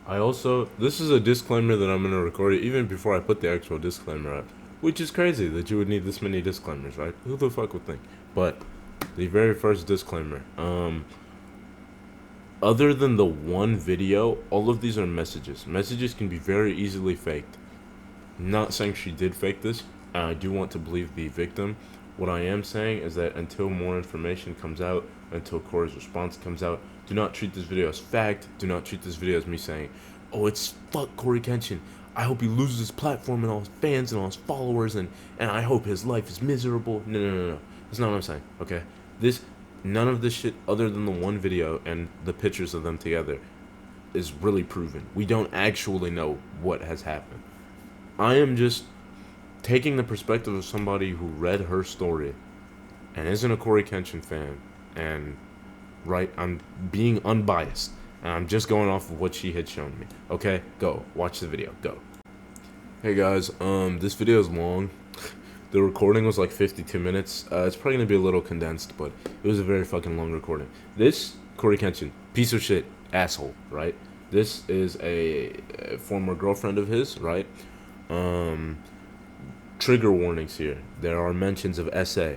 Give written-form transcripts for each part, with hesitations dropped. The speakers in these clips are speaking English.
I also, this is a disclaimer that I'm gonna record it even before I put the actual disclaimer up, which is crazy that you would need this many disclaimers, right? Who the fuck would think? But the very first disclaimer, other than the one video, all of these are messages. Messages can be very easily faked. Not saying she did fake this. I do want to believe the victim. What I am saying is that until more information comes out, until Cory's response comes out, do not treat this video as fact. Do not treat this video as me saying, oh, it's fuck CoryxKenshin. I hope he loses his platform and all his fans and all his followers, and I hope his life is miserable. No, no, no, no. That's not what I'm saying, okay? None of this shit, other than the one video and the pictures of them together, is really proven. We don't actually know what has happened. I am just taking the perspective of somebody who read her story and isn't a CoryxKenshin fan, and right, I'm being unbiased and I'm just going off of what she had shown me. Okay, go watch the video. Go. Hey guys, this video is long. The recording was like 52 minutes. It's probably gonna be a little condensed, but it was a very fucking long recording. This CoryxKenshin, piece of shit, asshole, right? This is a former girlfriend of his, right? Trigger warnings here. There are mentions of SA.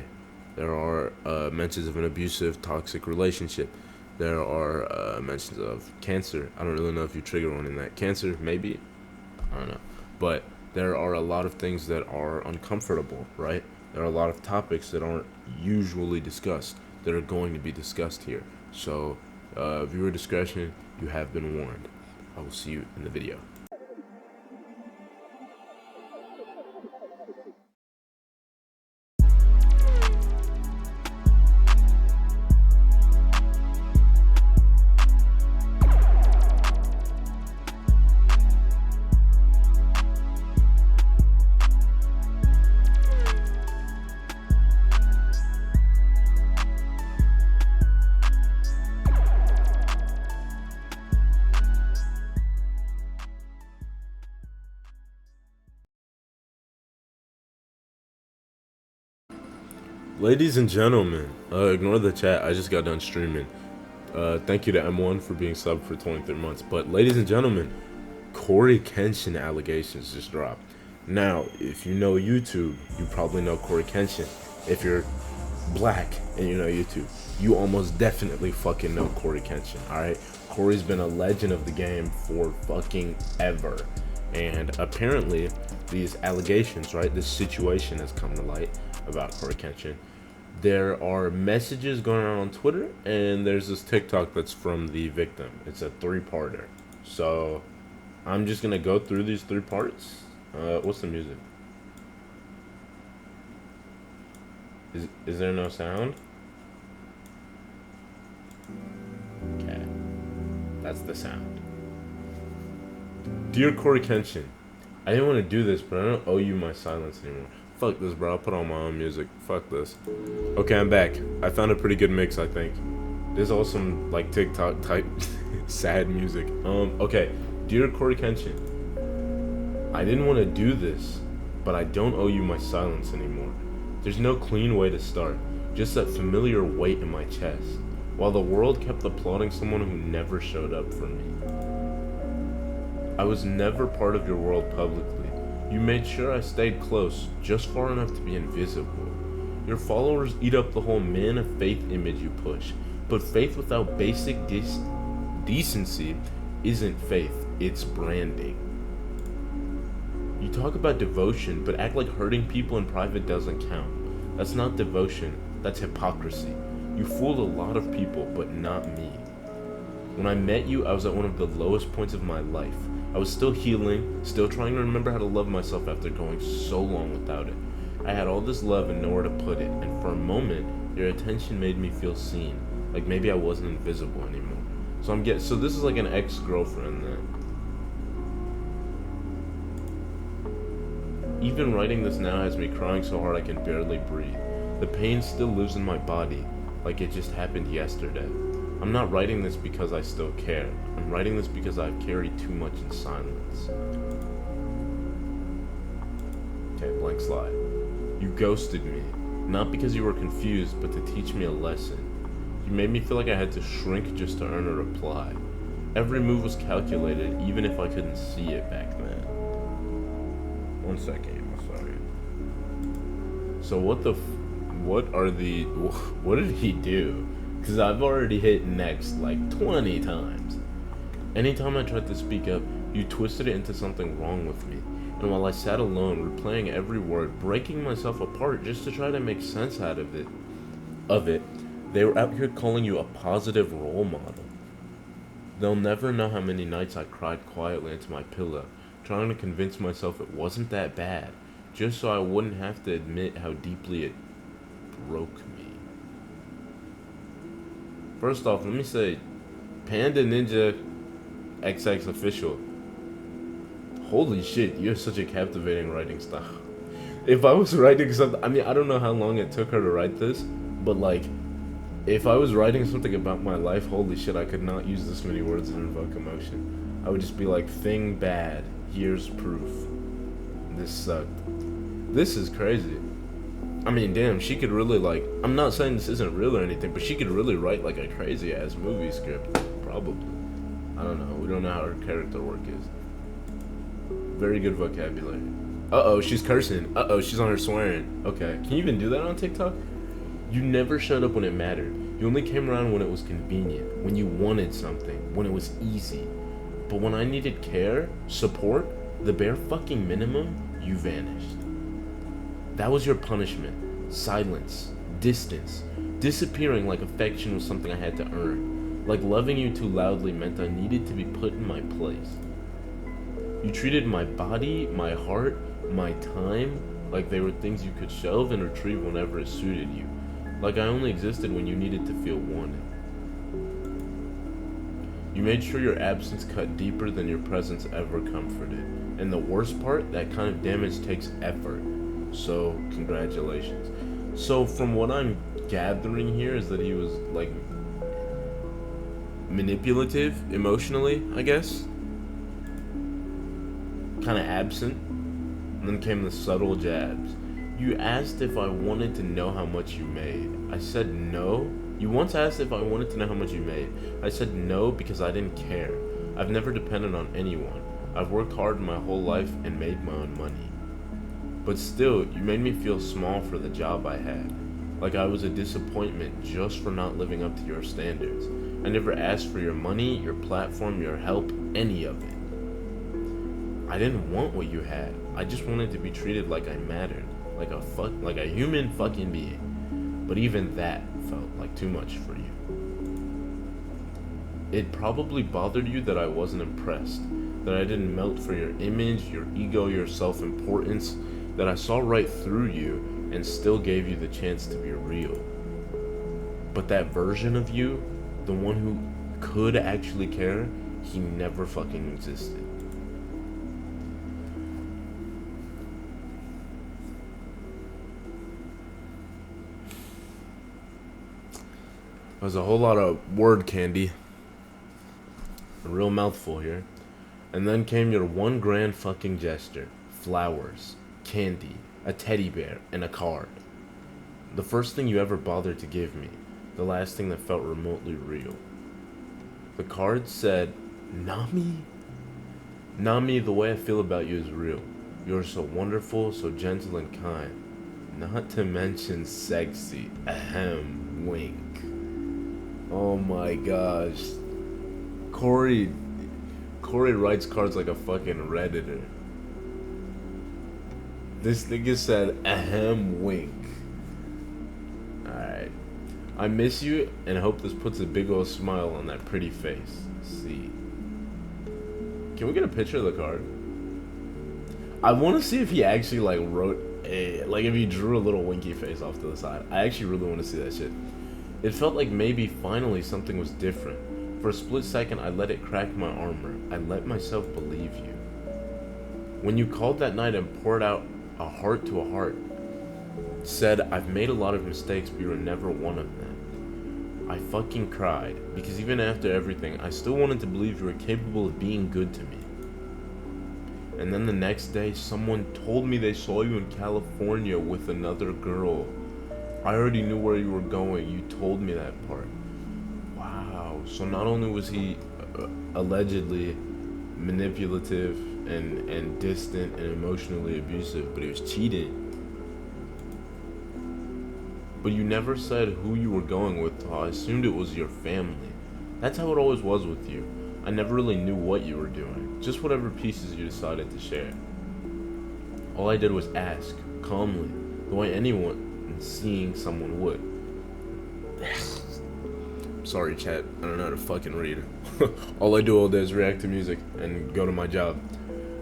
There are mentions of an abusive, toxic relationship. There are mentions of cancer. I don't really know if you trigger warning that. Cancer, maybe? I don't know. But there are a lot of things that are uncomfortable, right? There are a lot of topics that aren't usually discussed that are going to be discussed here. So, viewer discretion, you have been warned. I will see you in the video. Ladies and gentlemen, ignore the chat. I just got done streaming. Thank you to M1 for being subbed for 23 months. But ladies and gentlemen, CoryxKenshin allegations just dropped. Now, if you know YouTube, you probably know CoryxKenshin. If you're black and you know YouTube, you almost definitely fucking know CoryxKenshin, alright? Cory's been a legend of the game for fucking ever. And apparently, these allegations, right, this situation has come to light about CoryxKenshin. There are messages going on Twitter, and there's this TikTok that's from the victim. It's a 3-parter. So, I'm just gonna go through these 3 parts. What's the music? Is there no sound? Okay. That's the sound. Dear CoryxKenshin, I didn't want to do this, but I don't owe you my silence anymore. Fuck this, bro. I'll put on my own music. Fuck this. Okay, I'm back. I found a pretty good mix, I think. There's also some, like, TikTok type sad music. Okay. Dear CoryxKenshin, I didn't want to do this, but I don't owe you my silence anymore. There's no clean way to start. Just that familiar weight in my chest. While the world kept applauding someone who never showed up for me. I was never part of your world publicly. You made sure I stayed close, just far enough to be invisible. Your followers eat up the whole man of faith image you push, but faith without basic decency isn't faith, it's branding. You talk about devotion, but act like hurting people in private doesn't count. That's not devotion, that's hypocrisy. You fooled a lot of people, but not me. When I met you, I was at one of the lowest points of my life. I was still healing, still trying to remember how to love myself after going so long without it. I had all this love and nowhere to put it, and for a moment, your attention made me feel seen, like maybe I wasn't invisible anymore. So this is like an ex-girlfriend then. Even writing this now has me crying so hard I can barely breathe. The pain still lives in my body, like it just happened yesterday. I'm not writing this because I still care. I'm writing this because I've carried too much in silence. Okay, blank slide. You ghosted me, not because you were confused, but to teach me a lesson. You made me feel like I had to shrink just to earn a reply. Every move was calculated, even if I couldn't see it back then. 1 second, I'm sorry. So what did he do? Because I've already hit next like 20 times. Anytime I tried to speak up, you twisted it into something wrong with me. And while I sat alone, replaying every word, breaking myself apart just to try to make sense out of it, they were out here calling you a positive role model. They'll never know how many nights I cried quietly into my pillow, trying to convince myself it wasn't that bad, just so I wouldn't have to admit how deeply it broke me. First off, let me say, Panda Ninja XX Official. Holy shit, you have such a captivating writing style. If I was writing something, I mean, I don't know how long it took her to write this, but like, if I was writing something about my life, holy shit, I could not use this many words and invoke emotion. I would just be like, thing bad, here's proof. This sucked. This is crazy. I mean, damn, she could really, like, I'm not saying this isn't real or anything, but she could really write, like, a crazy-ass movie script. Probably. I don't know. We don't know how her character work is. Very good vocabulary. Uh-oh, she's cursing. Uh-oh, she's on her swearing. Okay. Can you even do that on TikTok? You never showed up when it mattered. You only came around when it was convenient, when you wanted something, when it was easy. But when I needed care, support, the bare fucking minimum, you vanished. That was your punishment. Silence. Distance. Disappearing like affection was something I had to earn. Like loving you too loudly meant I needed to be put in my place. You treated my body, my heart, my time like they were things you could shelve and retrieve whenever it suited you. Like I only existed when you needed to feel wanted. You made sure your absence cut deeper than your presence ever comforted. And the worst part, that kind of damage takes effort. So, congratulations. So, from what I'm gathering here is that he was, like, manipulative emotionally, I guess. Kind of absent. And then came the subtle jabs. You asked if I wanted to know how much you made. I said no. You once asked if I wanted to know how much you made. I said no because I didn't care. I've never depended on anyone. I've worked hard my whole life and made my own money. But still, you made me feel small for the job I had. Like I was a disappointment just for not living up to your standards. I never asked for your money, your platform, your help, any of it. I didn't want what you had. I just wanted to be treated like I mattered. Like a human fucking being. But even that felt like too much for you. It probably bothered you that I wasn't impressed, that I didn't melt for your image, your ego, your self-importance, that I saw right through you and still gave you the chance to be real. But that version of you, the one who could actually care, he never fucking existed. There's a whole lot of word candy. A real mouthful here. And then came your one grand fucking gesture. Flowers, candy, a teddy bear, and a card. The first thing you ever bothered to give me. The last thing that felt remotely real. The card said, Nami? Nami, the way I feel about you is real. You're so wonderful, so gentle and kind. Not to mention sexy. Ahem, wink. Oh my gosh. Corey writes cards like a fucking Redditor. This nigga said, ahem, wink. Alright. I miss you and hope this puts a big old smile on that pretty face. Let's see. Can we get a picture of the card? I want to see if he actually, like, wrote a... Like, if he drew a little winky face off to the side. I actually really want to see that shit. It felt like maybe finally something was different. For a split second, I let it crack my armor. I let myself believe you. When you called that night and poured out a heart to a heart, said, I've made a lot of mistakes, but you were never one of them. I fucking cried, because even after everything, I still wanted to believe you were capable of being good to me. And then the next day, someone told me they saw you in California with another girl. I already knew where you were going. You told me that part. Wow. So not only was he allegedly manipulative and distant and emotionally abusive, but he was cheating. But you never said who you were going with, so I assumed it was your family. That's how it always was with you. I never really knew what you were doing, just whatever pieces you decided to share. All I did was ask, calmly, the way anyone seeing someone would. Sorry, chat, I don't know how to fucking read. All I do all day is react to music and go to my job.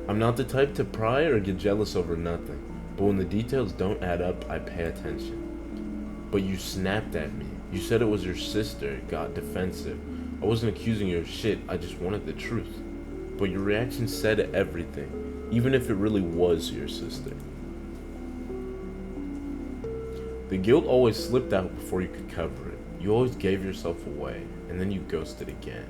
I'm not the type to pry or get jealous over nothing, but when the details don't add up, I pay attention. But you snapped at me. You said it was your sister, got defensive. I wasn't accusing you of shit, I just wanted the truth. But your reaction said everything, even if it really was your sister. The guilt always slipped out before you could cover it. You always gave yourself away, and then you ghosted again.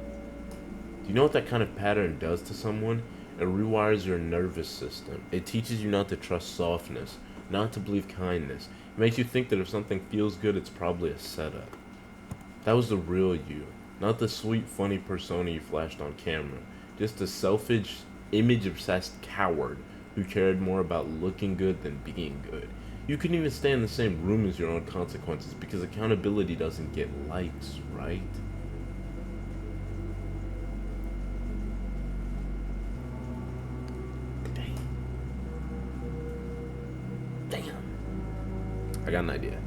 Do you know what that kind of pattern does to someone? It rewires your nervous system. It teaches you not to trust softness, not to believe kindness. It makes you think that if something feels good, it's probably a setup. That was the real you, not the sweet, funny persona you flashed on camera. Just a selfish, image-obsessed coward who cared more about looking good than being good. You couldn't even stay in the same room as your own consequences because accountability doesn't get likes, right? Damn. I got an idea.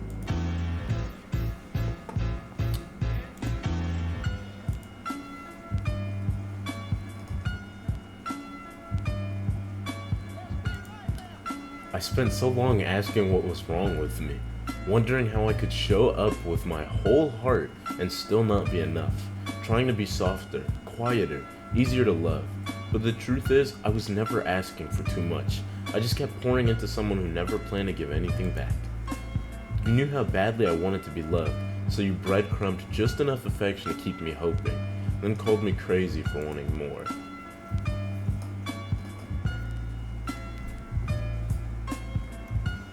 I spent so long asking what was wrong with me, wondering how I could show up with my whole heart and still not be enough, trying to be softer, quieter, easier to love. But the truth is, I was never asking for too much. I just kept pouring into someone who never planned to give anything back. You knew how badly I wanted to be loved, so you breadcrumbed just enough affection to keep me hoping, then called me crazy for wanting more.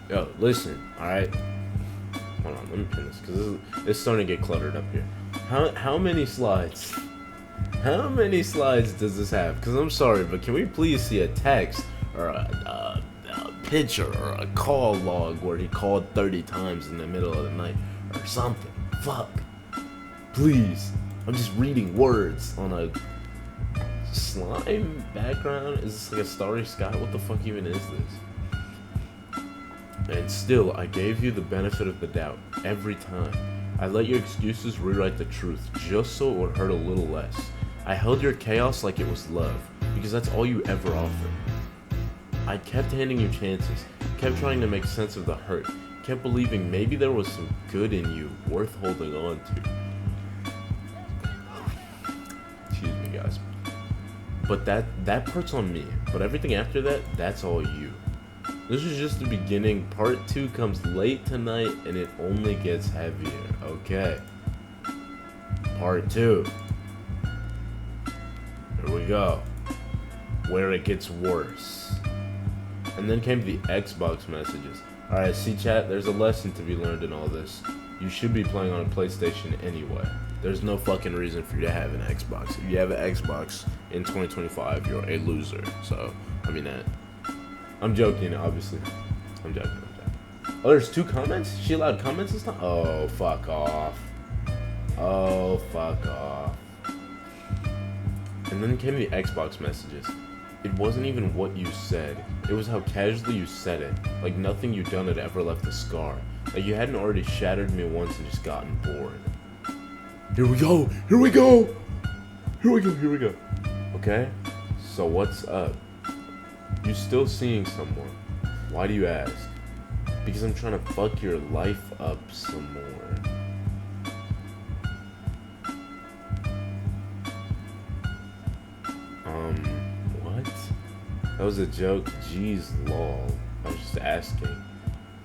Yo, listen, alright? Hold on, let me pin this, because it's starting to get cluttered up here. How many slides? How many slides does this have? Because I'm sorry, but can we please see a text or a picture or a call log where he called 30 times in the middle of the night or something? Fuck. Please. I'm just reading words on a slime background. Is this like a starry sky? What the fuck even is this? And still, I gave you the benefit of the doubt every time. I let your excuses rewrite the truth just so it would hurt a little less. I held your chaos like it was love, because that's all you ever offered. I kept handing you chances, kept trying to make sense of the hurt, kept believing maybe there was some good in you worth holding on to. Excuse me, guys. But that part's on me. But everything after that, that's all you. This is just the beginning. Part 2 comes late tonight, and it only gets heavier, okay? Part 2. Here we go. Where it gets worse. And then came the Xbox messages. Alright, see chat, there's a lesson to be learned in all this. You should be playing on a PlayStation anyway. There's no fucking reason for you to have an Xbox. If you have an Xbox in 2025, you're a loser. So, I mean that. I'm joking, obviously. I'm joking. Oh, there's 2 comments? She allowed comments this time? Oh, fuck off. Oh, fuck off. And then came the Xbox messages. It wasn't even what you said. It was how casually you said it. Like nothing you'd done had ever left a scar. Like you hadn't already shattered me once and just gotten bored. Here we go! Here we go! Here we go, here we go. Okay? So what's up? You still seeing someone? Why do you ask? Because I'm trying to fuck your life up some more. What? That was a joke? Jeez, lol. I was just asking.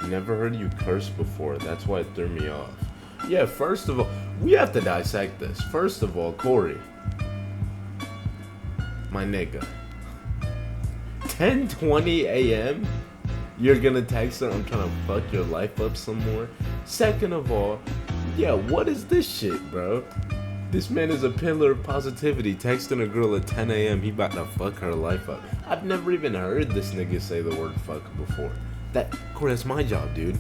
Never heard you curse before, that's why it threw me off. Yeah, first of all, we have to dissect this. First of all, Corey. My nigga. 10:20 a.m. You're gonna text her, I'm trying to fuck your life up some more. Second of all, yeah, what is this shit, bro? This man is a pillar of positivity, texting a girl at 10 a.m. He about to fuck her life up. I've never even heard this nigga say the word fuck before. Corey, that's my job, dude.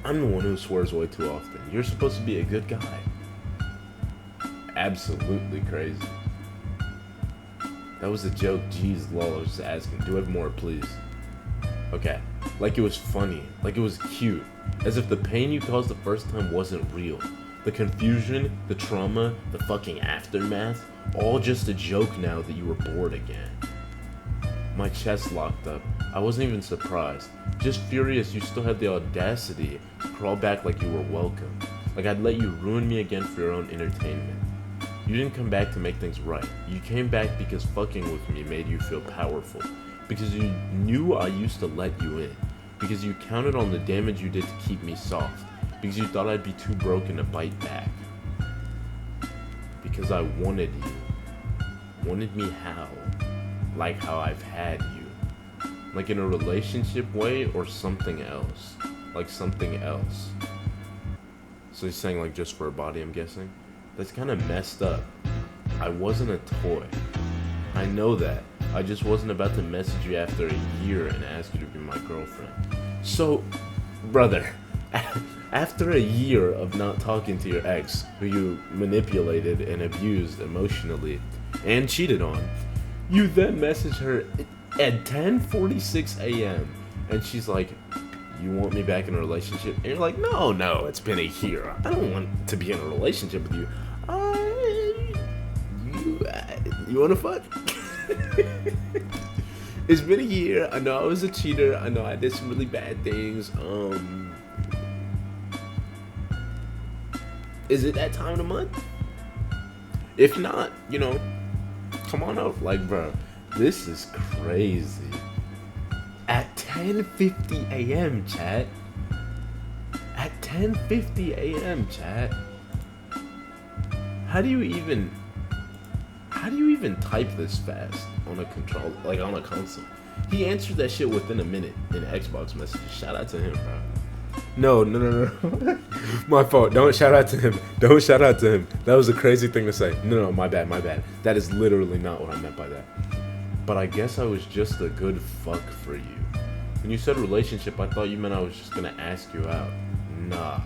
I'm the one who swears way too often. You're supposed to be a good guy. Absolutely crazy. That was a joke. Jeez, lol, I was just asking. Do it more, please. Okay. Like it was funny. Like it was cute. As if the pain you caused the first time wasn't real. The confusion, the trauma, the fucking aftermath, all just a joke now that you were bored again. My chest locked up. I wasn't even surprised. Just furious you still had the audacity to crawl back like you were welcome. Like I'd let you ruin me again for your own entertainment. You didn't come back to make things right. You came back because fucking with me made you feel powerful. Because you knew I used to let you in. Because you counted on the damage you did to keep me soft. Because you thought I'd be too broken to bite back. Because I wanted you. Wanted me how? Like how I've had you. Like in a relationship way or something else. Like something else. So he's saying like just for a body, I'm guessing? That's kind of messed up. I wasn't a toy. I know that. I just wasn't about to message you after a year and ask you to be my girlfriend. So, brother, after a year of not talking to your ex, who you manipulated and abused emotionally and cheated on, you then message her at 10:46 a.m. and she's like, you want me back in a relationship? And you're like, no, it's been a year. I don't want to be in a relationship with you. You wanna fuck? It's been a year. I know I was a cheater. I know I did some really bad things. Is it that time of the month? If not, come on out. Like, bro, this is crazy. At 10:50 a.m., chat. At 10:50 a.m., chat. How do you even type this fast on a on a console? He answered that shit within a minute in Xbox messages. Shout out to him, bro. No. My fault. Don't shout out to him. That was a crazy thing to say. No, my bad. That is literally not what I meant by that. But I guess I was just a good fuck for you. When you said relationship, I thought you meant I was just gonna ask you out. Nah.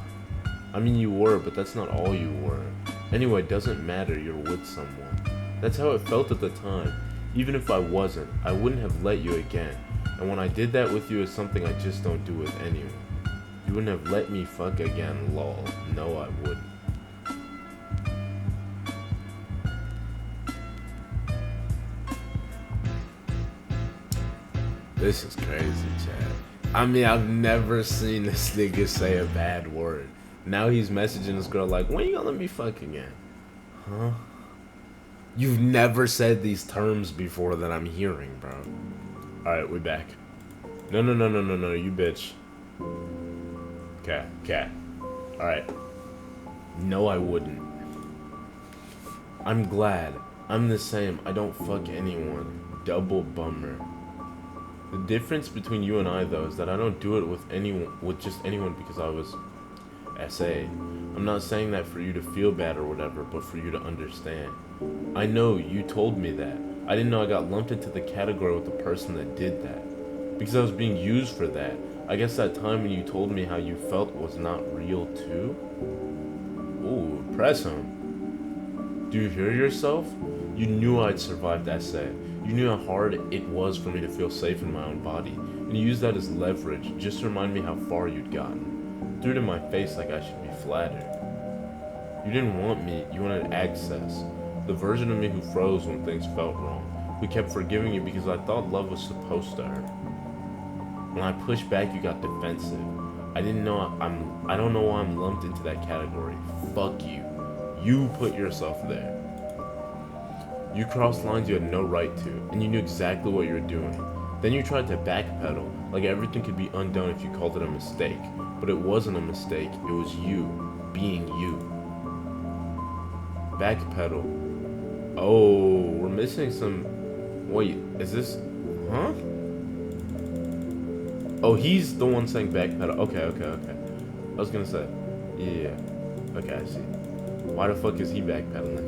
I mean, you were, but that's not all you were. Anyway, it doesn't matter, you're with someone. That's how it felt at the time. Even if I wasn't, I wouldn't have let you again. And when I did that with you, it's something I just don't do with anyone. You wouldn't have let me fuck again, lol. No, I wouldn't. This is crazy, Chad. I mean, I've never seen this nigga say a bad word. Now he's messaging this girl like, when you gonna let me fuck again? Huh? You've never said these terms before that I'm hearing, bro. Alright, we back. No, you bitch. Okay. Alright. No, I wouldn't. I'm glad. I'm the same. I don't fuck anyone. Double bummer. The difference between you and I, though, is that I don't do it with just anyone because I was SA. I'm not saying that for you to feel bad or whatever, but for you to understand. I know you told me that. I didn't know I got lumped into the category with the person that did that. Because I was being used for that. I guess that time when you told me how you felt was not real too? Ooh, press him. Do you hear yourself? You knew I'd survived SA. You knew how hard it was for me to feel safe in my own body. And you used that as leverage, just to remind me how far you'd gotten. Threw it in my face like I should be flattered. You didn't want me, you wanted access. The version of me who froze when things felt wrong. We kept forgiving you because I thought love was supposed to hurt. When I pushed back, you got defensive. I don't know why I'm lumped into that category. Fuck you. You put yourself there. You crossed lines you had no right to, and you knew exactly what you were doing. Then you tried to backpedal, like everything could be undone if you called it a mistake. But it wasn't a mistake, it was you, being you. Backpedal. Oh, we're missing some... Wait, is this... Huh? Oh, he's the one saying backpedal. Okay. I was gonna say... Yeah. Okay, I see. Why the fuck is he backpedaling?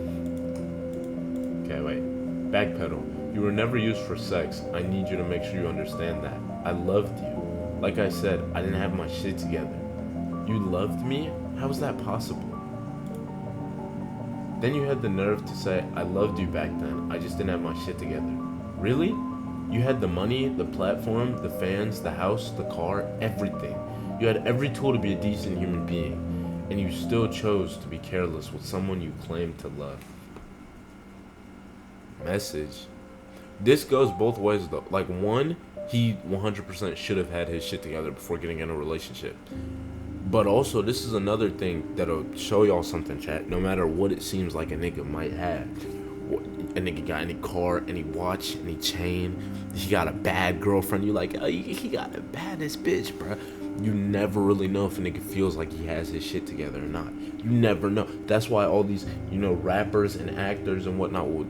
Okay, wait. Backpedal. You were never used for sex. I need you to make sure you understand that. I loved you. Like I said, I didn't have my shit together. You loved me? How is that possible? Then you had the nerve to say, I loved you back then. I just didn't have my shit together. Really? You had the money, the platform, the fans, the house, the car, everything. You had every tool to be a decent human being. And you still chose to be careless with someone you claimed to love. Message. This goes both ways though. Like, one, he 100% should have had his shit together before getting in a relationship. But also, this is another thing that'll show y'all something, chat. No matter what it seems like a nigga might have. A nigga got any car, any watch, any chain. He got a bad girlfriend. You like, oh, he got the baddest bitch, bro. You never really know if a nigga feels like he has his shit together or not. You never know. That's why all these, rappers and actors and whatnot would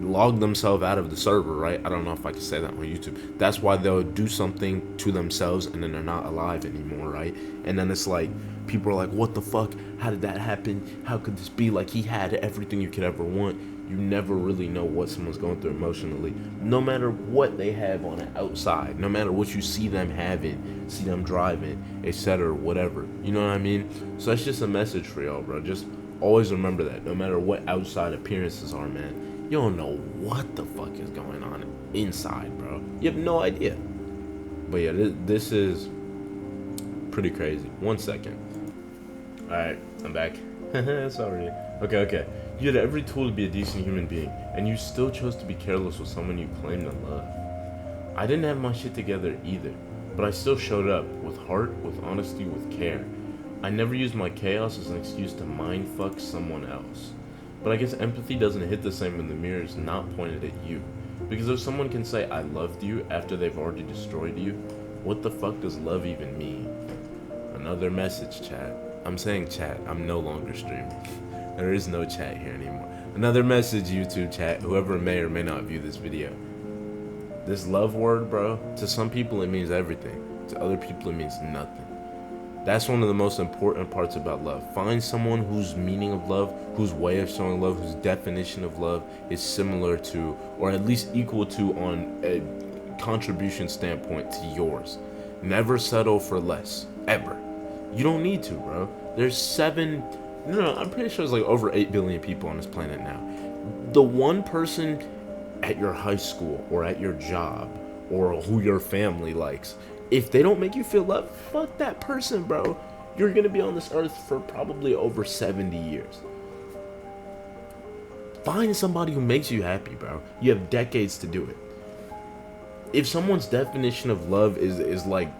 log themselves out of the server, right? I don't know if I can say that on YouTube. That's why they'll do something to themselves and then they're not alive anymore, right? And then it's like, people are like, what the fuck? How did that happen? How could this be? Like, he had everything you could ever want. You never really know what someone's going through emotionally. No matter what they have on the outside, no matter what you see them having, see them driving, etc., whatever. You know what I mean? So that's just a message for y'all, bro. Just always remember that. No matter what outside appearances are, man, you don't know what the fuck is going on inside, bro. You have no idea. But yeah, this is pretty crazy. 1 second. Alright, I'm back. Sorry. Okay. You had every tool to be a decent human being, and you still chose to be careless with someone you claimed to love. I didn't have my shit together either, but I still showed up with heart, with honesty, with care. I never used my chaos as an excuse to mindfuck someone else. But I guess empathy doesn't hit the same when the mirror is not pointed at you. Because if someone can say, I loved you after they've already destroyed you, what the fuck does love even mean? Another message, chat. I'm saying chat. I'm no longer streaming. There is no chat here anymore. Another message, YouTube chat. Whoever may or may not view this video. This love word, bro, to some people it means everything. To other people it means nothing. That's one of the most important parts about love. Find someone whose meaning of love, whose way of showing love, whose definition of love is similar to, or at least equal to on a contribution standpoint to yours. Never settle for less, ever. You don't need to, bro. There's I'm pretty sure there's like over 8 billion people on this planet now. The one person at your high school or at your job or who your family likes, if they don't make you feel loved, fuck that person, bro. You're gonna be on this earth for probably over 70 years. Find somebody who makes you happy, bro. You have decades to do it. If someone's definition of love is like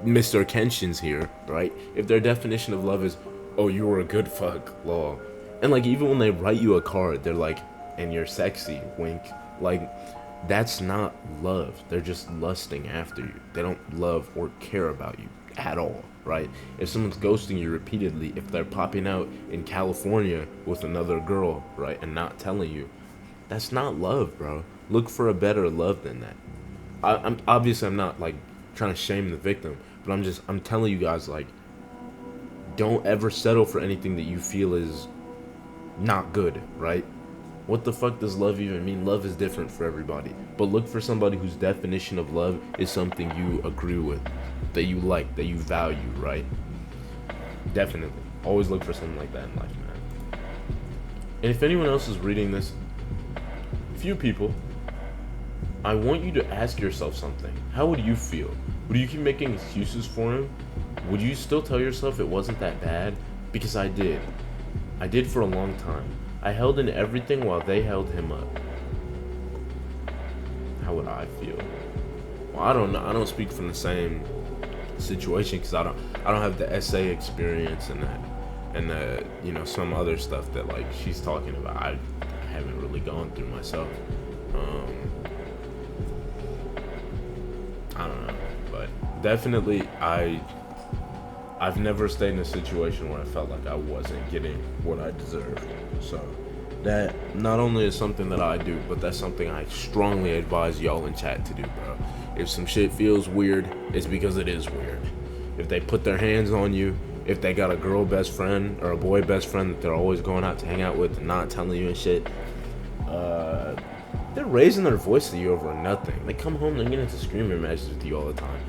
Mr. Kenshin's here, right? If their definition of love is, oh, you were a good fuck, lol. And like, even when they write you a card, they're like, and you're sexy, wink. Like, that's not love. They're just lusting after you. They don't love or care about you at all, right? If someone's ghosting you repeatedly, if they're popping out in California with another girl, right, and not telling you, that's not love, bro. Look for a better love than that. I'm obviously, I'm not like trying to shame the victim, but I'm telling you guys, like, don't ever settle for anything that you feel is not good, right? What the fuck does love even mean? Love is different for everybody. But look for somebody whose definition of love is something you agree with, that you like, that you value, right? Definitely. Always look for something like that in life, man. And if anyone else is reading this, few people, I want you to ask yourself something. How would you feel? Would you keep making excuses for him? Would you still tell yourself it wasn't that bad? Because I did. I did for a long time. I held in everything while they held him up. How would I feel? Well, I don't know. I don't speak from the same situation because I don't have the essay experience and some other stuff that like she's talking about. I haven't really gone through myself. I don't know, but definitely I've never stayed in a situation where I felt like I wasn't getting what I deserved. So that not only is something that I do, but that's something I strongly advise y'all in chat to do, bro. If some shit feels weird, it's because it is weird. If they put their hands on you if they got a girl best friend or a boy best friend that they're always going out to hang out with and not telling you and shit, they're raising their voice to you over nothing. They come home and get into screaming matches with you all the time.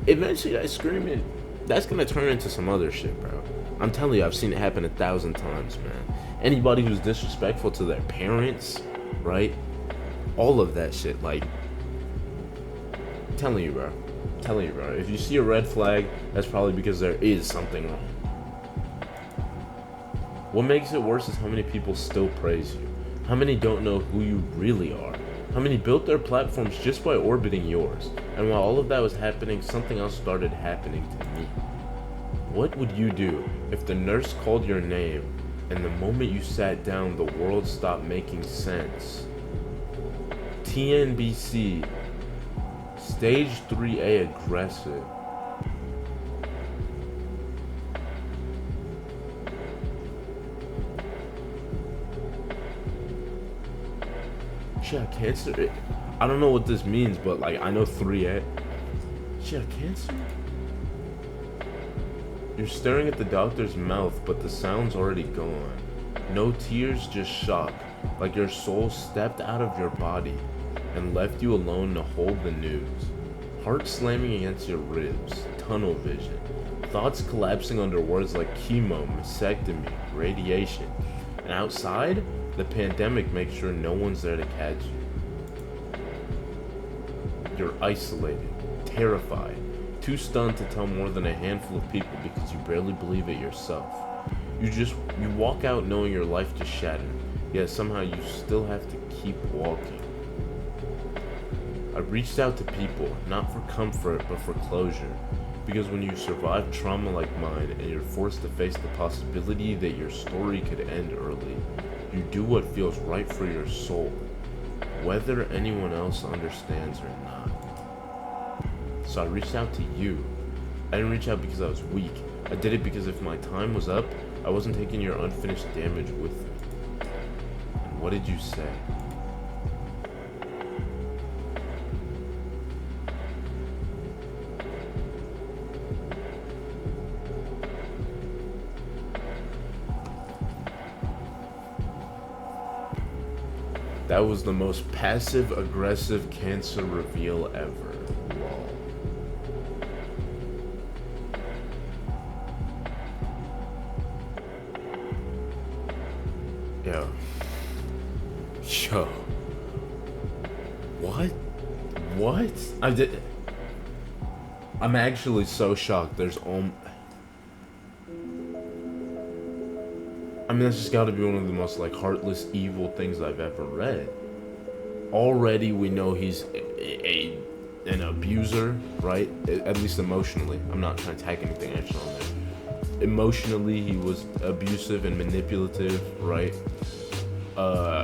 Eventually, that screaming, that's gonna turn into some other shit, bro. I'm telling you, I've seen it happen 1,000 times, man. Anybody who's disrespectful to their parents, right? All of that shit, like, telling you, bro. If you see a red flag, that's probably because there is something wrong. What makes it worse is how many people still praise you. How many don't know who you really are? How many built their platforms just by orbiting yours? And while all of that was happening, something else started happening to me. What would you do if the nurse called your name and the moment you sat down, the world stopped making sense? TNBC, Stage 3A aggressive. She had cancer? I don't know what this means, but like, I know 3A. She had cancer? You're staring at the doctor's mouth, but the sound's already gone. No tears, just shock. Like your soul stepped out of your body and left you alone to hold the news. Heart slamming against your ribs, tunnel vision. Thoughts collapsing under words like chemo, mastectomy, radiation. And outside, the pandemic makes sure no one's there to catch you. You're isolated, terrified, too stunned to tell more than a handful of people because you barely believe it yourself. You walk out knowing your life just shattered, yet somehow you still have to keep walking. I reached out to people, not for comfort, but for closure. Because when you survive trauma like mine and you're forced to face the possibility that your story could end early, you do what feels right for your soul, whether anyone else understands or not. So I reached out to you. I didn't reach out because I was weak. I did it because if my time was up, I wasn't taking your unfinished damage with me. And what did you say? That was the most passive-aggressive cancer reveal ever. Lol. Yo. What? I'm actually so shocked. I mean, that's just got to be one of the most, like, heartless, evil things I've ever read. Already, we know he's an abuser, right? At least emotionally. I'm not trying to tack anything extra on there. Emotionally, he was abusive and manipulative, right?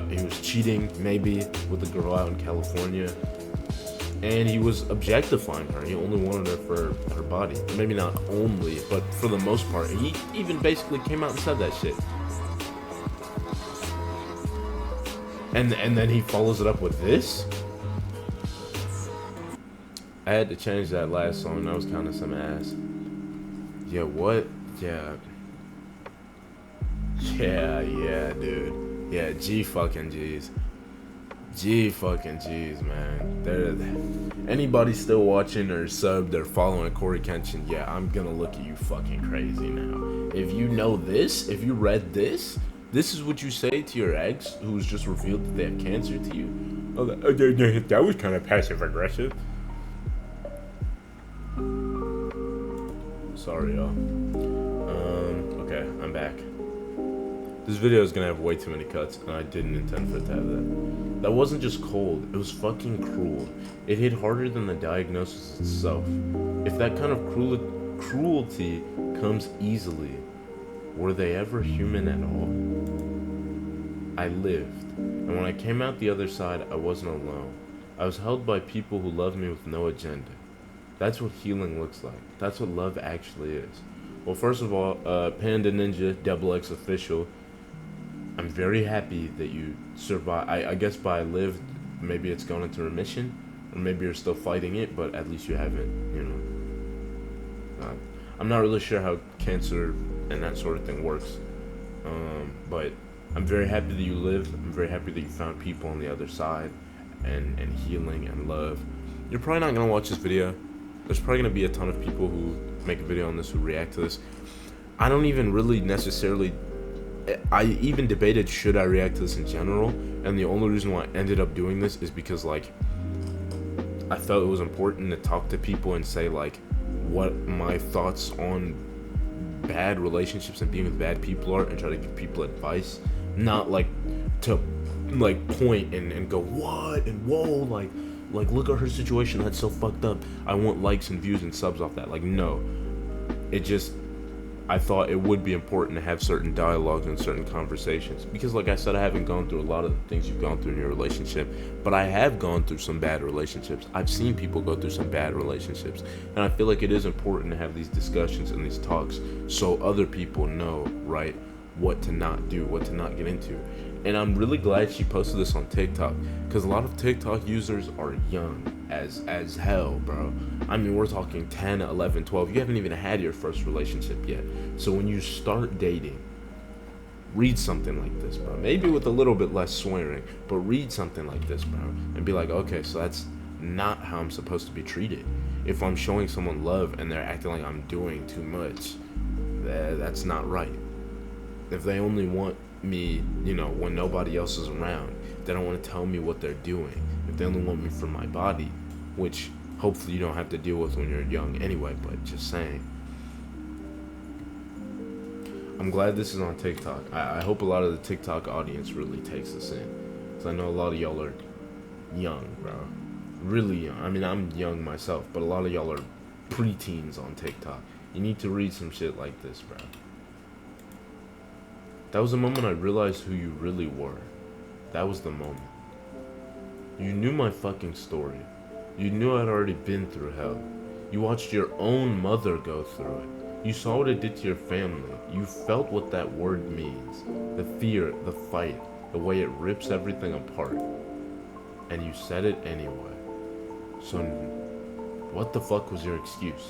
He was cheating, maybe, with a girl out in California. And he was objectifying her. He only wanted her for her body. Maybe not only, but for the most part. He even basically came out and said that shit. And then he follows it up with this? I had to change that last song. That was kind of some ass. Yeah, what? Yeah. Yeah, dude. Yeah, G fucking G's. G fucking G's, man. Anybody still watching or subbed or following CoryxKenshin, yeah, I'm gonna look at you fucking crazy now. If you know this, if you read this is what you say to your ex who's just revealed that they have cancer to you. Oh, that was kind of passive aggressive. Sorry, y'all. Okay, I'm back. This video is gonna have way too many cuts, and I didn't intend for it to have that. That wasn't just cold, it was fucking cruel. It hit harder than the diagnosis itself. If that kind of cruelty comes easily, were they ever human at all? I lived, and when I came out the other side, I wasn't alone. I was held by people who loved me with no agenda. That's what healing looks like. That's what love actually is. Well, first of all, Panda Ninja, Double X Official, I'm very happy that you survived. I guess by lived, maybe it's gone into remission, or maybe you're still fighting it, but at least you haven't, I'm not really sure how cancer and that sort of thing works, but I'm very happy that you lived. I'm very happy that you found people on the other side, and healing and love. You're probably not gonna watch this video. There's probably gonna be a ton of people who make a video on this, who react to this. I don't even really necessarily. I even debated should I react to this in general, and the only reason why I ended up doing this is because like I felt it was important to talk to people and say like what my thoughts on bad relationships and being with bad people are, and try to give people advice, not like to like point and go what and whoa, like look at her situation, that's so fucked up, I want likes and views and subs off that. Like, no, it just, I thought it would be important to have certain dialogues and certain conversations, because like I said, I haven't gone through a lot of the things you've gone through in your relationship, but I have gone through some bad relationships. I've seen people go through some bad relationships, and I feel like it is important to have these discussions and these talks so other people know, right, what to not do, what to not get into. And I'm really glad she posted this on TikTok, because a lot of TikTok users are young as hell, bro. I mean, we're talking 10, 11, 12. You haven't even had your first relationship yet. So when you start dating, read something like this, bro. Maybe with a little bit less swearing, but read something like this, bro, and be like, okay, so that's not how I'm supposed to be treated. If I'm showing someone love and they're acting like I'm doing too much, that's not right. If they only want me, you know, when nobody else is around, they don't want to tell me what they're doing. If they only want me for my body, which hopefully you don't have to deal with when you're young anyway, but just saying. I'm glad this is on TikTok. I hope a lot of the TikTok audience really takes this in, because I know a lot of y'all are young, bro. Really young. I mean, I'm young myself, but a lot of y'all are preteens on TikTok. You need to read some shit like this, bro. That was the moment I realized who you really were. That was the moment. You knew my fucking story. You knew I'd already been through hell. You watched your own mother go through it. You saw what it did to your family. You felt what that word means. The fear, the fight, the way it rips everything apart. And you said it anyway. So, what the fuck was your excuse?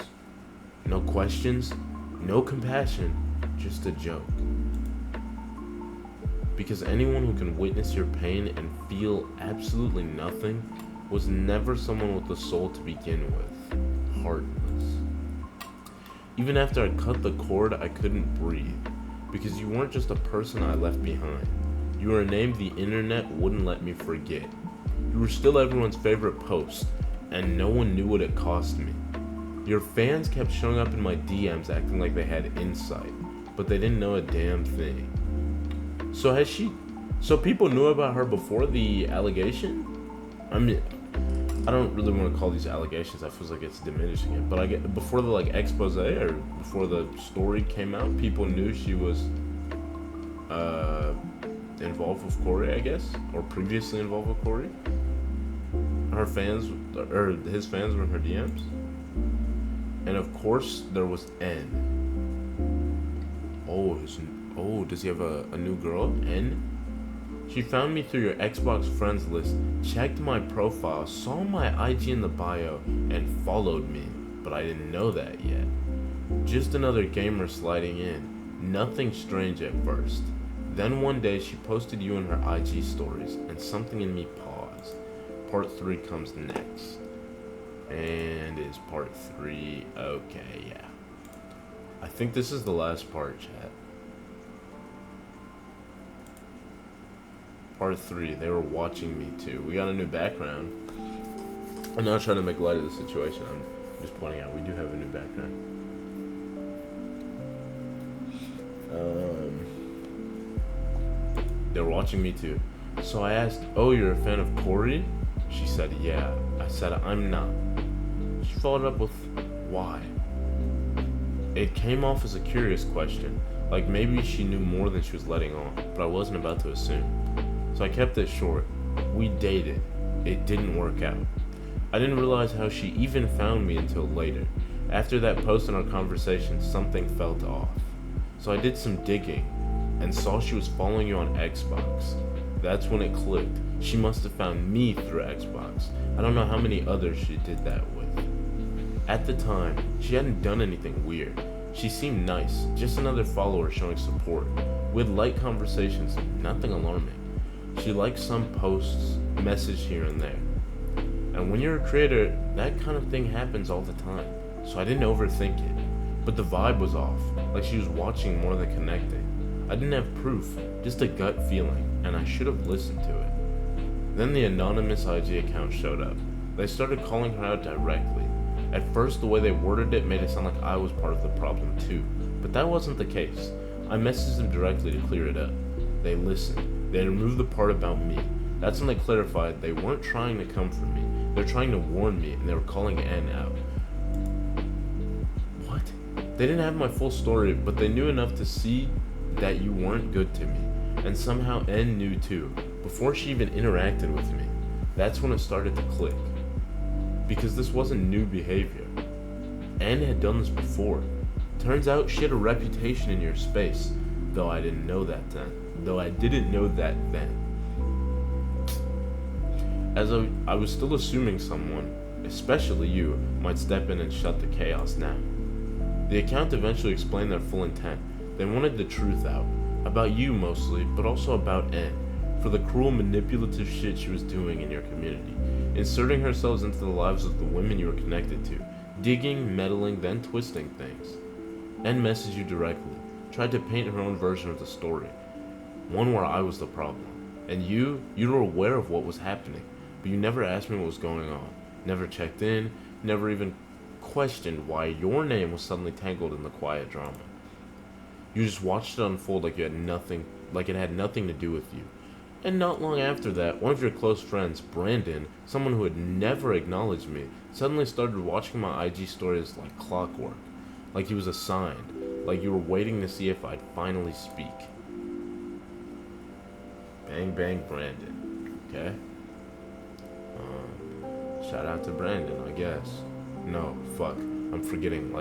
No questions, no compassion, just a joke. Because anyone who can witness your pain and feel absolutely nothing was never someone with a soul to begin with. Heartless. Even after I cut the cord, I couldn't breathe. Because you weren't just a person I left behind. You were a name the internet wouldn't let me forget. You were still everyone's favorite post, and no one knew what it cost me. Your fans kept showing up in my DMs acting like they had insight, but they didn't know a damn thing. So people knew about her before the allegation? I mean, I don't really want to call these allegations, I feel like it's diminishing it, but I get, before the like expose or before the story came out, people knew she was involved with Cory, I guess, or previously involved with Cory. Her fans, or his fans were in her DMs. And of course there was N. Does he have a new girl? N? She found me through your Xbox friends list, checked my profile, saw my IG in the bio, and followed me, but I didn't know that yet. Just another gamer sliding in. Nothing strange at first. Then one day she posted you in her IG stories, and something in me paused. Part 3 comes next. And is part 3. Okay, yeah. I think this is the last part, chat. Part 3. They were watching me too. We got a new background. I'm not trying to make light of the situation. I'm just pointing out we do have a new background. They were watching me too. So I asked, "Oh, you're a fan of Cory?" She said, "Yeah." I said, "I'm not." She followed up with, "Why?" It came off as a curious question, like maybe she knew more than she was letting on, but I wasn't about to assume. So I kept it short. We dated. It didn't work out. I didn't realize how she even found me until later. After that post in our conversation, something felt off. So I did some digging and saw she was following you on Xbox. That's when it clicked. She must have found me through Xbox. I don't know how many others she did that with. At the time, she hadn't done anything weird, She seemed nice, just another follower showing support. We had light conversations, nothing alarming. She liked some posts, message here and there. And when you're a creator, that kind of thing happens all the time. So I didn't overthink it. But the vibe was off, like she was watching more than connecting. I didn't have proof, just a gut feeling, and I should have listened to it. Then the anonymous IG account showed up. They started calling her out directly. At first, the way they worded it made it sound like I was part of the problem too, but that wasn't the case. I messaged them directly to clear it up. They listened. They removed the part about me. That's when they clarified they weren't trying to come for me. They're trying to warn me, and they were calling Ann out. What? They didn't have my full story, but they knew enough to see that you weren't good to me. And somehow Ann knew too, before she even interacted with me. That's when it started to click. Because this wasn't new behavior. Ann had done this before. Turns out she had a reputation in your space, though I didn't know that then. As I was still assuming someone, especially you, might step in and shut the chaos down. The account eventually explained their full intent. They wanted the truth out, about you mostly, but also about Ann, for the cruel, manipulative shit she was doing in your community, inserting herself into the lives of the women you were connected to, digging, meddling, then twisting things. Ann messaged you directly, tried to paint her own version of the story, one where I was the problem. And you were aware of what was happening, but you never asked me what was going on, never checked in, never even questioned why your name was suddenly tangled in the quiet drama. You just watched it unfold like it had nothing to do with you. And not long after that, one of your close friends, Brandon, someone who had never acknowledged me, suddenly started watching my IG stories like clockwork, like he was assigned, like you were waiting to see if I'd finally speak. Bang bang Brandon, okay? Shout out to Brandon, I guess. No, fuck, I'm forgetting,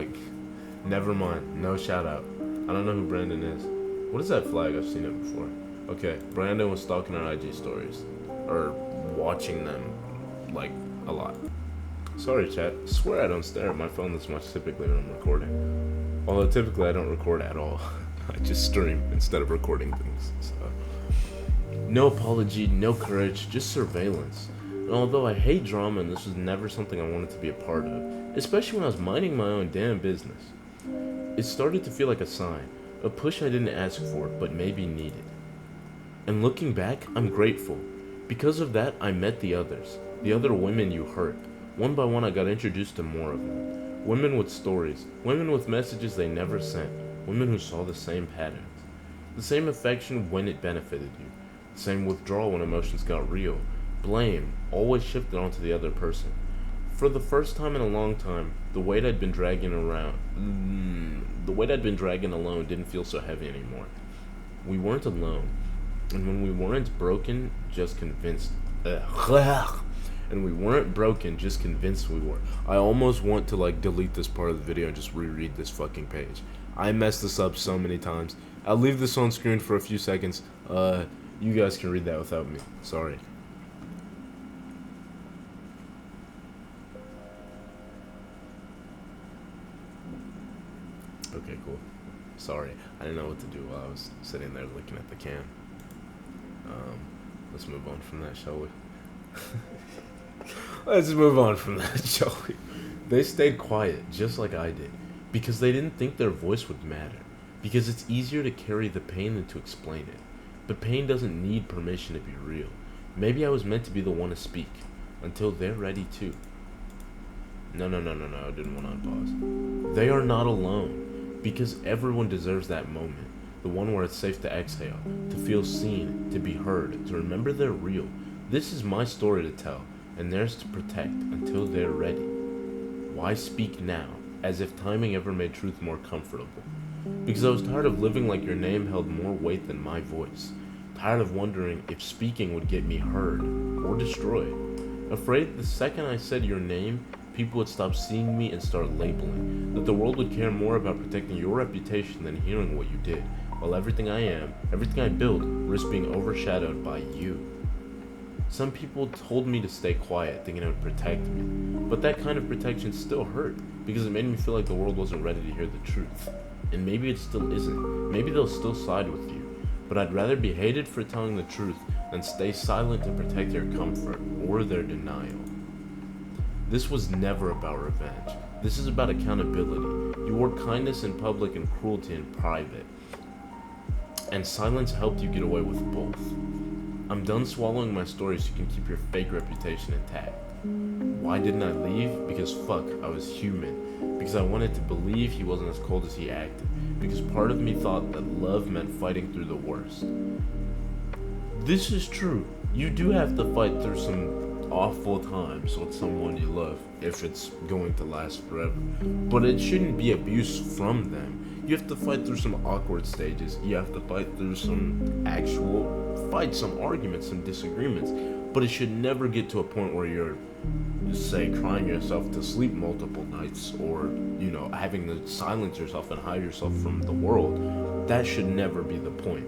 never mind, no shout out. I don't know who Brandon is. What is that flag? I've seen it before. Okay, Brandon was stalking our IG stories, or watching them, a lot. Sorry chat, swear I don't stare at my phone this much typically when I'm recording. Although typically I don't record at all. I just stream instead of recording things, so. No apology, no courage, just surveillance. And although I hate drama and this was never something I wanted to be a part of, especially when I was minding my own damn business, it started to feel like a sign, a push I didn't ask for, but maybe needed. And looking back, I'm grateful. Because of that, I met the others, the other women you hurt. One by one, I got introduced to more of them. Women with stories, women with messages they never sent, women who saw the same patterns. The same affection when it benefited you. Same withdrawal when emotions got real. Blame always shifted onto the other person. For the first time in a long time, the weight I'd been dragging alone didn't feel so heavy anymore. We weren't alone. And when we weren't broken, just convinced. And we weren't broken, just convinced we were. I almost want to delete this part of the video and just reread this fucking page. I messed this up so many times. I'll leave this on screen for a few seconds. You guys can read that without me. Sorry. Okay, cool. Sorry. I didn't know what to do while I was sitting there looking at the cam. Let's move on from that, shall we? Let's move on from that, shall we? They stayed quiet, just like I did, because they didn't think their voice would matter. Because it's easier to carry the pain than to explain it. But pain doesn't need permission to be real. Maybe I was meant to be the one to speak, until they're ready too. No, I didn't want to unpause. They are not alone, because everyone deserves that moment. The one where it's safe to exhale, to feel seen, to be heard, to remember they're real. This is my story to tell, and theirs to protect until they're ready. Why speak now, as if timing ever made truth more comfortable? Because I was tired of living like your name held more weight than my voice. Tired of wondering if speaking would get me heard, or destroyed. Afraid the second I said your name, people would stop seeing me and start labeling. That the world would care more about protecting your reputation than hearing what you did. While everything I am, everything I build, risks being overshadowed by you. Some people told me to stay quiet, thinking it would protect me. But that kind of protection still hurt, because it made me feel like the world wasn't ready to hear the truth. and maybe it still isn't. Maybe they'll still side with you. But I'd rather be hated for telling the truth than stay silent to protect their comfort or their denial. This was never about revenge. This is about accountability. You wore kindness in public and cruelty in private. And silence helped you get away with both. I'm done swallowing my story so you can keep your fake reputation intact. Why didn't I leave? Because fuck, I was human. Because I wanted to believe he wasn't as cold as he acted. Because part of me thought that love meant fighting through the worst. This is true. You do have to fight through some awful times with someone you love if it's going to last forever. But it shouldn't be abuse from them. You have to fight through some awkward stages. You have to fight through some actual fights, some arguments, some disagreements. But it should never get to a point where you're, say, crying yourself to sleep multiple nights, or, having to silence yourself and hide yourself from the world. That should never be the point.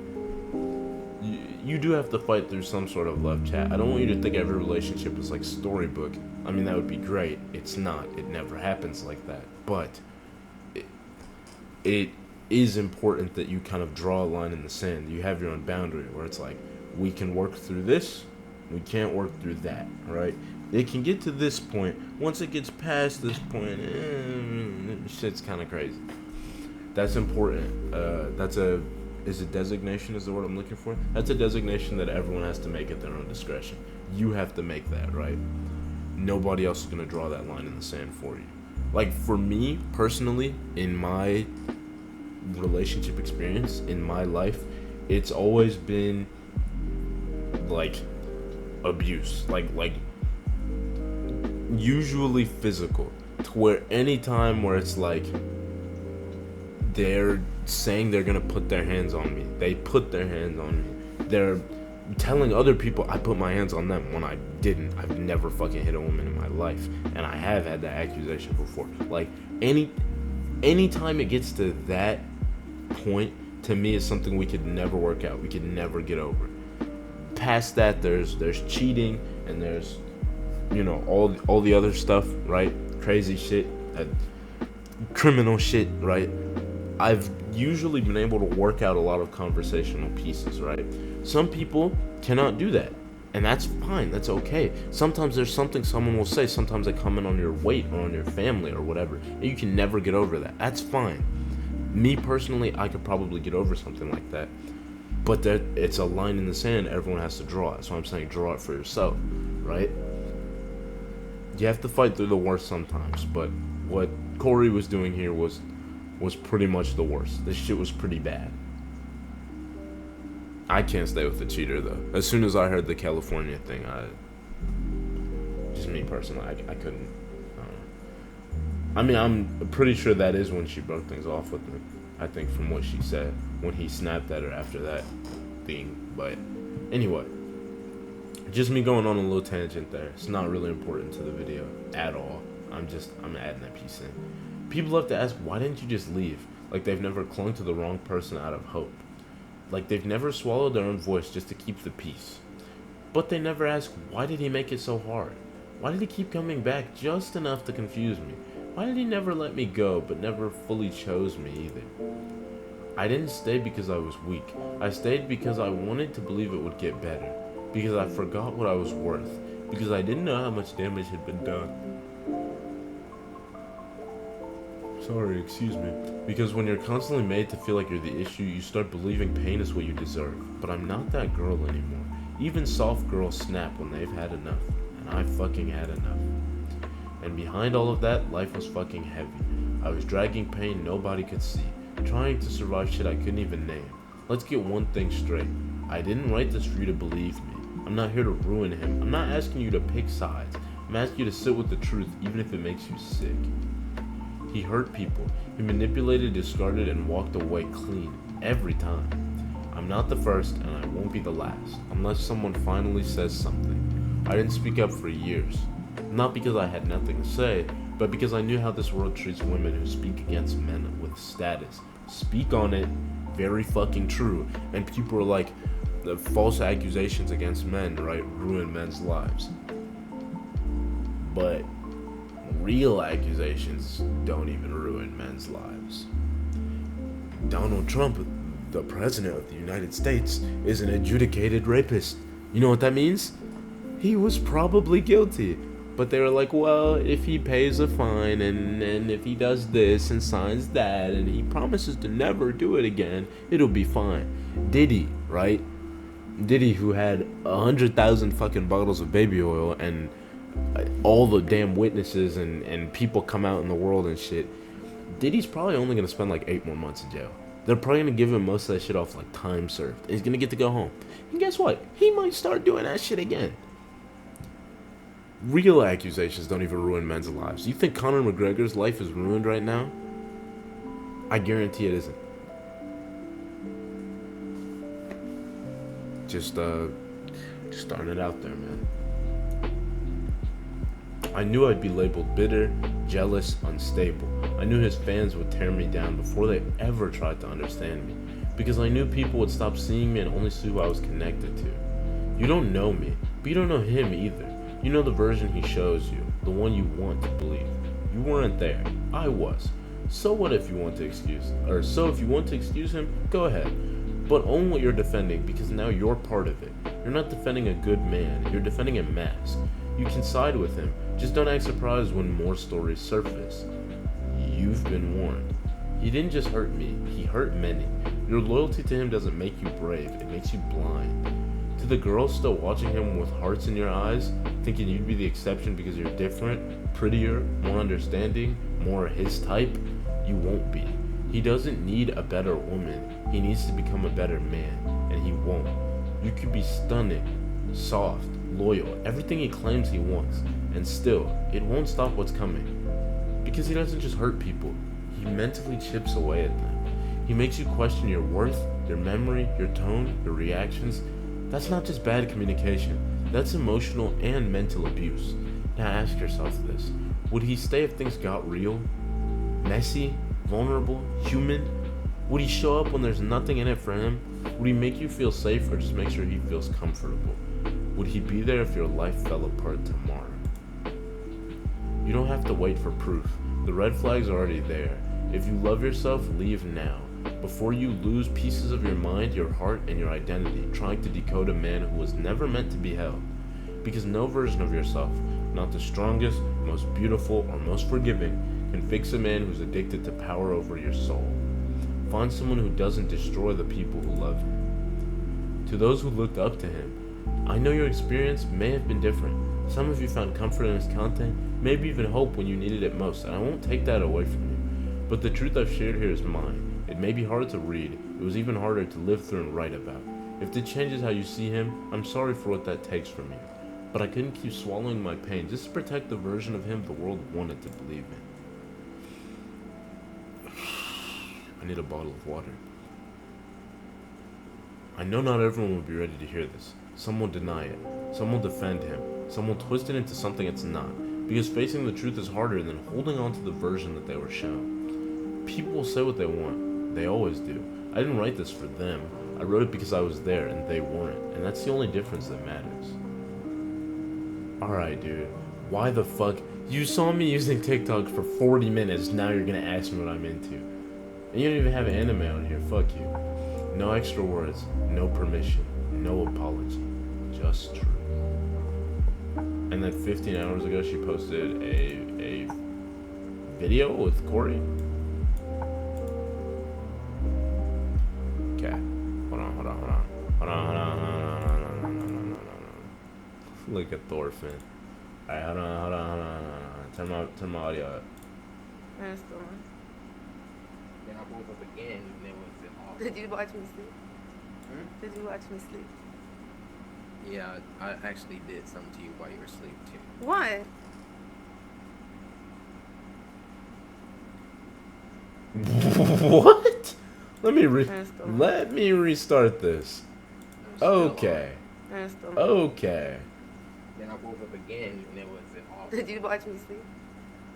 You do have to fight through some sort of love chat. I don't want you to think every relationship is like storybook. I mean, that would be great. It's not. It never happens like that. But it is important that you kind of draw a line in the sand. You have your own boundary where it's like, we can work through this, we can't work through that, right? It can get to this point. Once it gets past this point, shit's kind of crazy. That's important. Is a designation is the word I'm looking for? That's a designation that everyone has to make at their own discretion. You have to make that, right? Nobody else is going to draw that line in the sand for you. Like, for me, personally, in my relationship experience, in my life, it's always been, like, abuse. Like, usually physical. To where any time where it's like, they're saying they're gonna put their hands on me. They put their hands on me. They're telling other people I put my hands on them when I didn't. I've never fucking hit a woman in my life. And I have had that accusation before. Like, any time it gets to that point, to me, is something we could never work out. We could never get over. Past that, there's cheating, and there's, all the other stuff, right? Crazy shit, criminal shit, right? I've usually been able to work out a lot of conversational pieces, right? Some people cannot do that, and that's fine, that's okay. Sometimes there's something someone will say, sometimes they comment on your weight or on your family or whatever, and you can never get over that. That's fine. Me personally, I could probably get over something like that, but it's a line in the sand everyone has to draw it. So I'm saying draw it for yourself, right? You have to fight through the worst sometimes, but what Corey was doing here was pretty much the worst. This shit was pretty bad. I can't stay with the cheater, though. As soon as I heard the California thing, just me personally, I couldn't. I mean, I'm pretty sure that is when she broke things off with me. I think from what she said, when he snapped at her after that thing. But anyway, just me going on a little tangent there. It's not really important to the video at all. I'm adding that piece in. People have to ask, why didn't you just leave? Like they've never clung to the wrong person out of hope. Like they've never swallowed their own voice just to keep the peace. But they never ask, why did he make it so hard? Why did he keep coming back just enough to confuse me? Why did he never let me go, but never fully chose me either? I didn't stay because I was weak. I stayed because I wanted to believe it would get better. Because I forgot what I was worth. Because I didn't know how much damage had been done. Sorry, excuse me. Because when you're constantly made to feel like you're the issue, you start believing pain is what you deserve. But I'm not that girl anymore. Even soft girls snap when they've had enough. And I fucking had enough. And behind all of that, life was fucking heavy. I was dragging pain nobody could see. Trying to survive shit I couldn't even name. Let's get one thing straight. I didn't write this for you to believe me. I'm not here to ruin him. I'm not asking you to pick sides. I'm asking you to sit with the truth, even if it makes you sick. He hurt people. He manipulated, discarded, and walked away clean. Every time. I'm not the first, and I won't be the last. Unless someone finally says something. I didn't speak up for years. Not because I had nothing to say, but because I knew how this world treats women who speak against men with status. Speak on it. Very fucking true. And people are like, the false accusations against men, right, ruin men's lives. But real accusations don't even ruin men's lives. Donald Trump, the president of the United States, is an adjudicated rapist. You know what that means? He was probably guilty. But they were like, well, if he pays a fine and if he does this and signs that and he promises to never do it again, it'll be fine. Diddy, right? Diddy, who had 100,000 fucking bottles of baby oil and all the damn witnesses and people come out in the world and shit. Diddy's probably only gonna spend like 8 more months in jail. They're probably gonna give him most of that shit off like time served. He's gonna get to go home. And guess what? He might start doing that shit again. Real accusations don't even ruin men's lives. You think Conor McGregor's life is ruined right now? I guarantee it isn't. Just throwing it out there, man. I knew I'd be labeled bitter, jealous, unstable. I knew his fans would tear me down before they ever tried to understand me. Because I knew people would stop seeing me and only see who I was connected to. You don't know me, but you don't know him either. You know the version he shows you, the one you want to believe. You weren't there. I was. So what if you want to excuse him, go ahead. But own what you're defending because now you're part of it. You're not defending a good man, you're defending a mask. You can side with him, just don't act surprised when more stories surface. You've been warned. He didn't just hurt me, he hurt many. Your loyalty to him doesn't make you brave, it makes you blind. To the girls still watching him with hearts in your eyes, thinking you'd be the exception because you're different, prettier, more understanding, more his type, you won't be. He doesn't need a better woman, he needs to become a better man, and he won't. You could be stunning, soft, loyal, everything he claims he wants, and still, it won't stop what's coming. Because he doesn't just hurt people, he mentally chips away at them. He makes you question your worth, your memory, your tone, your reactions. That's not just bad communication, that's emotional and mental abuse. Now ask yourself this, would he stay if things got real? Messy? Vulnerable? Human? Would he show up when there's nothing in it for him? Would he make you feel safe or just make sure he feels comfortable? Would he be there if your life fell apart tomorrow? You don't have to wait for proof. The red flag's are already there. If you love yourself, leave now. Before you lose pieces of your mind, your heart, and your identity, trying to decode a man who was never meant to be held. Because no version of yourself, not the strongest, most beautiful, or most forgiving, can fix a man who's addicted to power over your soul. Find someone who doesn't destroy the people who love you. To those who looked up to him, I know your experience may have been different. Some of you found comfort in his content, maybe even hope when you needed it most, and I won't take that away from you. But the truth I've shared here is mine. It may be hard to read, it was even harder to live through and write about. If it changes how you see him, I'm sorry for what that takes from you. But I couldn't keep swallowing my pain just to protect the version of him the world wanted to believe in. I need a bottle of water. I know not everyone will be ready to hear this. Some will deny it. Some will defend him. Some will twist it into something it's not. Because facing the truth is harder than holding on to the version that they were shown. People will say what they want. They always do. I didn't write this for them. I wrote it because I was there and they weren't. And that's the only difference that matters. Alright, dude. Why the fuck? You saw me using TikTok for 40 minutes, now you're gonna ask me what I'm into. And you don't even have anime on here, fuck you. No extra words, no permission, no apology. Just truth. And then 15 hours ago, she posted a video with Cory. Okay. Hold on. Look at Thorfinn. Alright, hold on. Turn my audio up. That's the one. Then I woke up again and it was off. Did you watch me sleep? Hmm? Did you watch me sleep? Yeah, I actually did something to you while you were asleep too. What? What? Let me restart this. It was still Okay. That's the one. Okay. on. Then I woke up again and it was off. Did you watch me sleep?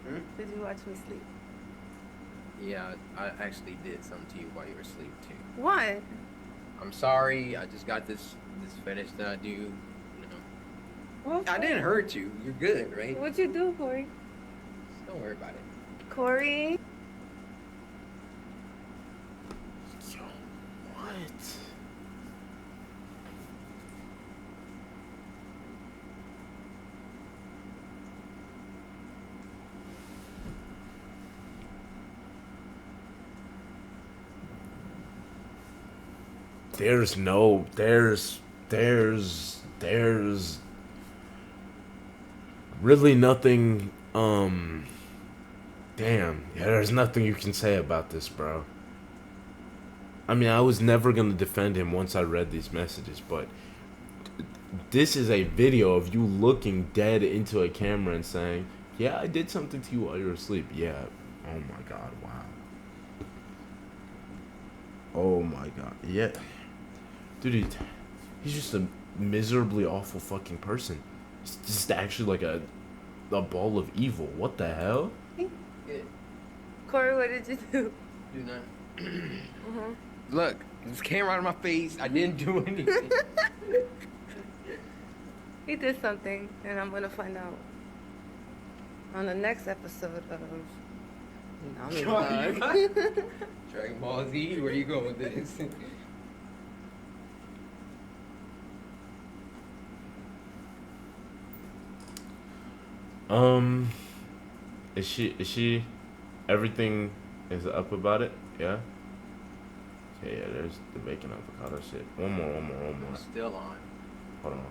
Hmm? Did you watch me sleep? Yeah, I actually did something to you while you were asleep too. What? I'm sorry. I just got this fetish that I do. You know, What? I didn't hurt you. You're good, right? What'd you do, Cory? Don't worry about it. Cory? there's really nothing, damn, yeah, there's nothing you can say about this, bro. I mean, I was never gonna defend him once I read these messages, but this is a video of you looking dead into a camera and saying, yeah, I did something to you while you were asleep. Yeah. Oh my god, wow. Oh my god, yeah. Dude, he's just a miserably awful fucking person. He's just actually like a ball of evil. What the hell? Yeah. Corey, what did you do? Do not. Look, this came right in my face. I didn't do anything. He did something, and I'm gonna find out on the next episode of. Dragon Ball Z, where you going with this? Is she, everything is up about it? Yeah? Okay, yeah, there's the bacon avocado shit. One more. I'm still on. Hold on.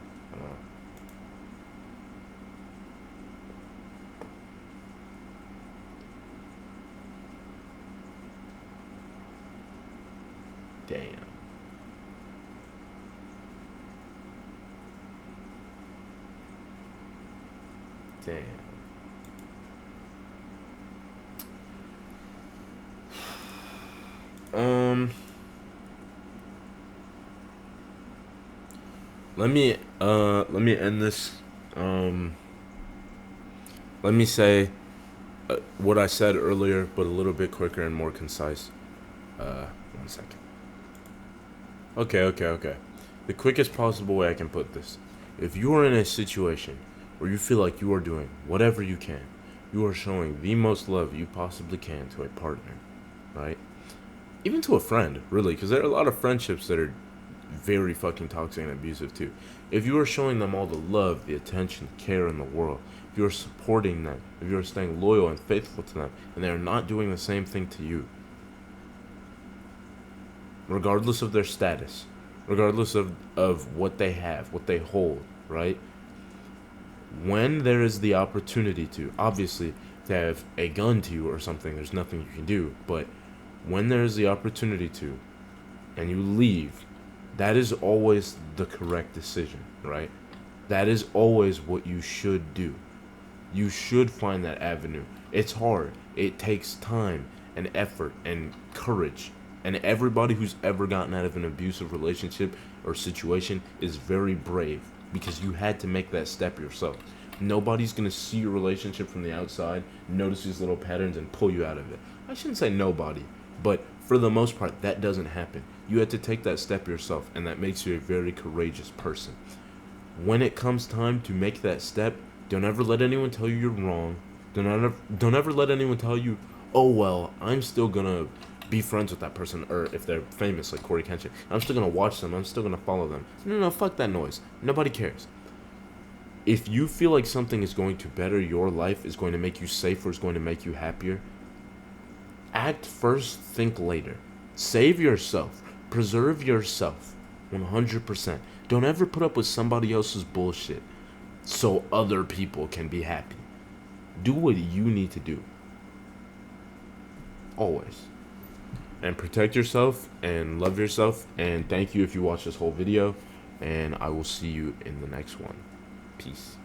Damn. Let me end this. Let me say what I said earlier, but a little bit quicker and more concise. 1 second. Okay. The quickest possible way I can put this. If you are in a situation where you feel like you are doing whatever you can, you are showing the most love you possibly can to a partner, right? Even to a friend, really, because there are a lot of friendships that are very fucking toxic and abusive too. If you are showing them all the love, the attention, care in the world, if you are supporting them, if you are staying loyal and faithful to them, and they are not doing the same thing to you, regardless of their status, regardless of what they have, what they hold, right? When there is the opportunity to, obviously, to have a gun to you or something, there's nothing you can do, but when there is the opportunity to, and you leave, that is always the correct decision, right? That is always what you should do. You should find that avenue. It's hard. It takes time and effort and courage. And everybody who's ever gotten out of an abusive relationship or situation is very brave because you had to make that step yourself. Nobody's going to see your relationship from the outside, notice these little patterns, and pull you out of it. I shouldn't say nobody, but for the most part, that doesn't happen. You had to take that step yourself, and that makes you a very courageous person. When it comes time to make that step, don't ever let anyone tell you you're wrong. Don't ever let anyone tell you, oh, well, I'm still going to be friends with that person, or if they're famous like CoryxKenshin, I'm still gonna watch them, I'm still gonna follow them. No, fuck that noise. Nobody cares. If you feel like something is going to better your life, is going to make you safer, is going to make you happier, act first, think later. Save yourself. Preserve yourself. 100%. Don't ever put up with somebody else's bullshit so other people can be happy. Do what you need to do. Always. And protect yourself and love yourself. And thank you if you watched this whole video. And I will see you in the next one. Peace.